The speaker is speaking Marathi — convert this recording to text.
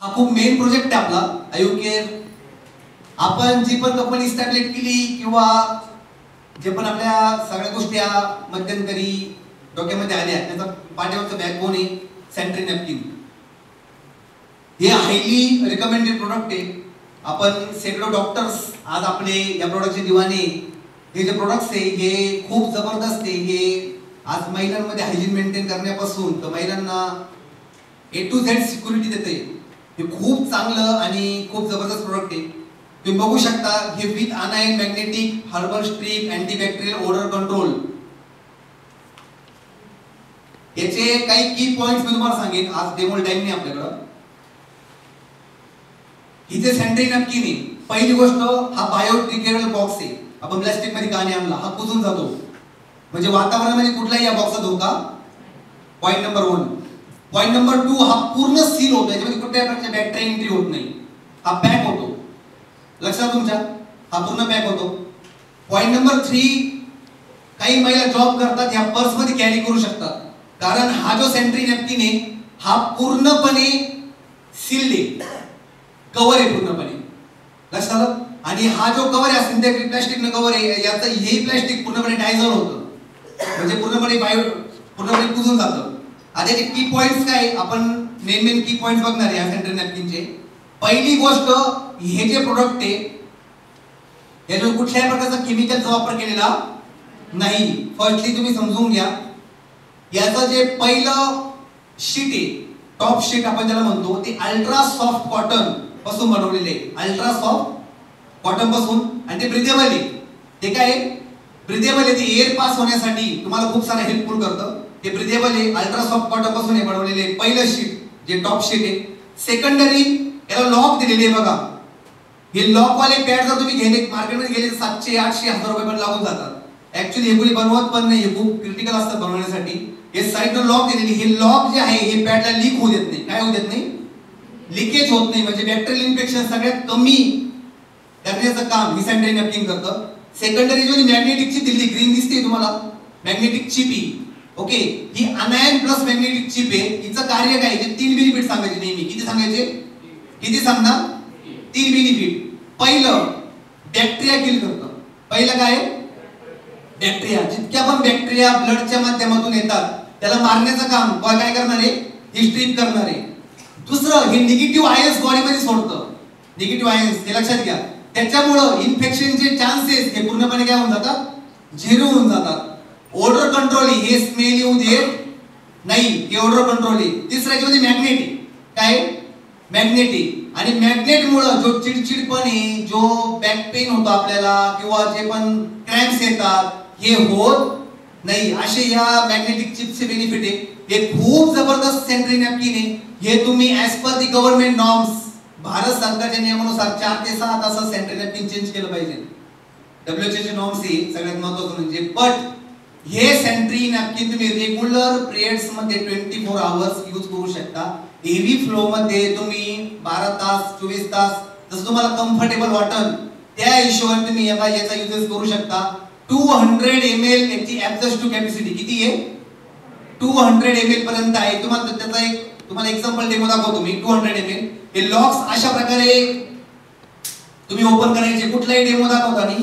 हा खूप मेन प्रोजेक्ट आहे आपला आयुकेअर. आपण जी पण कंपनी स्टॅब्लिश केली किंवा जे पण आपल्या सगळ्या गोष्टी मध्यंतरी डोक्यामध्ये आल्या त्याचा पाठीवरचा बॅकबोन आहे सॅनिटरी नॅपकिन. हे हायली रिकमेंडेड प्रोडक्ट आहे. आपण सगळे डॉक्टर्स आज आपले या प्रोडक्टचे दिवाने. हे जे प्रोडक्ट्स आहे हे खूप जबरदस्त आहे. हे आज महिलांमध्ये हायजीन मेंटेन करण्यापासून तर महिलांना A to Z सिक्युरिटी देते. हे खूप चांगलं आणि खूप जबरदस्त प्रोडक्ट आहे. तुम्ही बघू शकता हे with anion magnetic herbal strip antibacterial odour control. याचे काही की पॉइंट्स मी तुम्हाला सांगेन. आज डेमो टाइम नाही आपल्याकडं. इथे सॅनिटरी नॅपकिन आहे. पहिली गोष्ट हा बायोडिग्रेडेबल बॉक्स आहे. आपण प्लास्टिक मध्ये का नाही आणला, हा कुजून जातो म्हणजे वातावरणामध्ये कुठलाही या बॉक्सचा धोका. Point number 1. पॉइंट नंबर 2 हा पूर्ण सील होतो. याच्यामध्ये कुठल्याही प्रकारची बॅक्टेरिया एंट्री होत नाही. हा पॅक होतो. लक्षात तुमच्या हा पूर्ण पॅक होतो. पॉइंट नंबर 3 काही महिला जॉब करतात या पर्स मध्ये कॅरी करू शकतात कारण हा जो सॅनिटरी नॅपकिन आहे हा पूर्णपणे सील्ड आहे. कव्हर आहे पूर्णपणे. लक्षात आलं. आणि हा जो कव्हर आहे सिंथेटिक प्लास्टिक न कव्हर आहे याचं हे प्लास्टिक पूर्णपणे डायझॉल्व होतं म्हणजे पूर्णपणे कुजून जातं. आता याचे की पॉइंट्स काय आपण मेन की पॉइंट्स बघणार आहे या सॅनिटरी नॅपकिनचे. पहिली गोष्ट हे जे प्रोडक्ट आहे याच्यावर कुठल्याही प्रकारचा केमिकलचा वापर केलेला नाही. फर्स्टली तुम्ही समजून घ्या याचं जे पहिलं शीट आहे टॉप शीट आपण ज्याला म्हणतो ते अल्ट्रा सॉफ्ट कॉटन पासून बनवलेले आहे. अल्ट्रा सॉफ्ट कॉटन पासून आणि ते ब्रिदेबल आहे. ते काय ब्रिदेबल आहे. ते एअर पास होण्यासाठी तुम्हाला खूप सारा हेल्पफुल करतं. ते ब्रिदेबल आहे. अल्ट्रा सॉफ्ट कॉटन पासून हे बनवलेले आहे. पहिलं शीट जे टॉप शीट आहे. सेकंडरी याला लॉक दिलेले आहे बघा. हे लॉक वाले पॅड जर तुम्ही गेले मार्केटमध्ये गेले 700 800 1000 रुपये पण लागून जातात. ऍक्च्युअली हे कोणी बनवत पण नाही. हे खूप क्रिटिकल असतात बनवण्यासाठी. हे साइडला लॉक दिलेली. हे लॉक जे आहे हे पॅडला लीक होऊ देत नाही. काय होऊ देत नाही, लिकेज होत नाही. म्हणजे बॅक्टेरियल इन्फेक्शन सगळ्यात कमी करण्याचं काम ही सॅनिटरी नॅपकिन करतं. सेकंडरी जी मॅग्नेटिकची दिल्ली ग्रीन दिसते तुम्हाला मॅग्नेटिक चिप ही ओके. ही अनायन प्लस मॅग्नेटिक चिप आहे. हिचं कार्य काय आहे 3 बेनिफिट सांगायचे नेहमी. किती सांगायचे, किती सांगणार 3 बेनिफिट. पहिलं बॅक्टेरिया किल करतं. पहिलं काय बॅक्टेरिया. जितक्या पण बॅक्टेरिया ब्लडच्या माध्यमातून येतात त्याला मारण्याचं काम काय करणार आहे, ही स्ट्रीप करणार आहे. दुसरं हे निगेटिव्ह आयन्स बॉडीमध्ये सोडतं. निगेटिव्ह आयन्स हे लक्षात घ्या. त्याच्यामुळं इन्फेक्शनचे चान्सेस हे पूर्णपणे काय होऊन जातात, 0 होऊन जातात. ओडर कंट्रोल हे स्मेल येऊ देत नाही. हे ओडर कंट्रोल आहे. तिसरं याच्यामध्ये मॅग्नेटिक काय मॅग्नेटिक आणि मॅग्नेट मुळे जो चिडचिडपण आहे, जो बॅक पेन होतो आपल्याला किंवा जे पण क्रॅम्प्स येतात हे होत नाही. असे या मॅग्नेटिक चिपचे बेनिफिट आहे. हे खूप जबरदस्त सॅनिटरी नॅपकिन आहे. हे तुम्ही ऍज पर दी गव्हर्नमेंट नॉर्म्स भारत सरकारच्या नियमानुसार 4 ते 6 तासात सॅनिटरी नॅपकिन चेंज केलं पाहिजे. WHO चे नॉर्म्स आहे सगळ्यात महत्त्वाचं म्हणजे. बट हे सॅनिटरी नॅपकिन तुम्ही रेग्युलर पिरियड्स मध्ये 24 आवर्स यूज करू शकता. हेवी फ्लो मध्ये तुम्ही 12 तास 24 तास जसं तुम्हाला कम्फर्टेबल वाटेल त्या हिशोबाने तुम्ही याचा यूजेस करू शकता. 200 ml याची ऍडजस्ट टू कॅपॅसिटी किती आहे, 200 ml पर्यंत आहे. तुम्हाला एक्झाम्पल डेमो दाखवतो मी. 200 ml हे लॉक्स अशा प्रकारे तुम्ही ओपन करायचे. कुठलाही डेमो दाखवताना